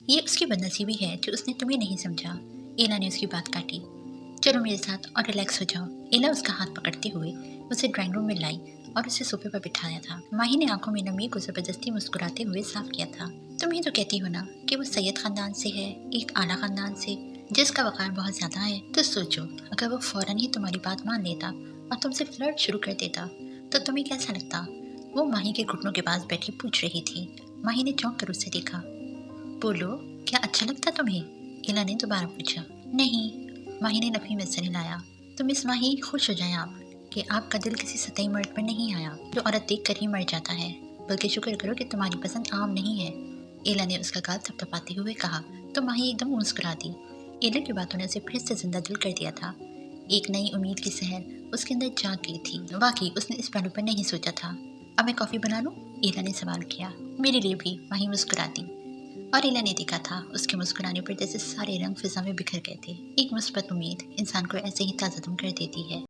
یہ اس کی بدنصیبی ہے جو اس نے تمہیں نہیں سمجھا۔ ایلا نے اس کی بات کاٹی۔ چلو میرے ساتھ اور ریلیکس ہو جاؤ۔ ایلا اس کا ہاتھ پکڑتے ہوئے اسے ڈرائنگ روم میں لائی اور اسے صوفے پر بٹھایا تھا۔ ماہی نے آنکھوں میں نمی کو زبردستی مسکراتے ہوئے صاف کیا تھا۔ تم ہی تو کہتی ہو نا کہ وہ سید خاندان سے ہے، ایک اعلیٰ خاندان سے جس کا وقار بہت زیادہ ہے۔ تو سوچو اگر وہ فوراً ہی تمہاری بات مان لیتا اور تم سے فلرٹ شروع کر دیتا تو تمہیں کیسا لگتا؟ وہ ماہی کے گھٹنوں کے پاس بیٹھی پوچھ رہی تھی۔ ماہی نے چونک کر اسے دیکھا۔ بولو، کیا اچھا لگتا تمہیں؟ ایلا نے دوبارہ پوچھا۔ نہیں، ماہی نے نفی میں سر ہلایا۔ تو مس ماہی، خوش ہو جائیں آپ کہ آپ کا دل کسی سطحی مرد پر نہیں آیا جو عورت دیکھ کر ہی مر جاتا ہے، بلکہ شکر کرو کہ تمہاری پسند عام نہیں ہے۔ ایلا نے اس کا گال تھپتھپاتے ہوئے کہا تو ماہی ایک دم مسکرا دی۔ ایلا کی باتوں نے اسے پھر سے زندہ دل کر دیا تھا۔ ایک نئی امید کی سحر اس کے اندر جاگ گئی تھی۔ واقعی اس نے اس پہلو پر نہیں سوچا تھا۔ اب میں کافی بنا لوں؟ ایلا نے سوال کیا۔ میرے لیے بھی، ماہی مسکرا دی۔ اور ایلا نے دیکھا تھا اس کے مسکرانے پر جیسے سارے رنگ فضا میں بکھر گئے تھے۔ ایک مثبت امید انسان کو ایسے ہی تازہ دم کر دیتی ہے۔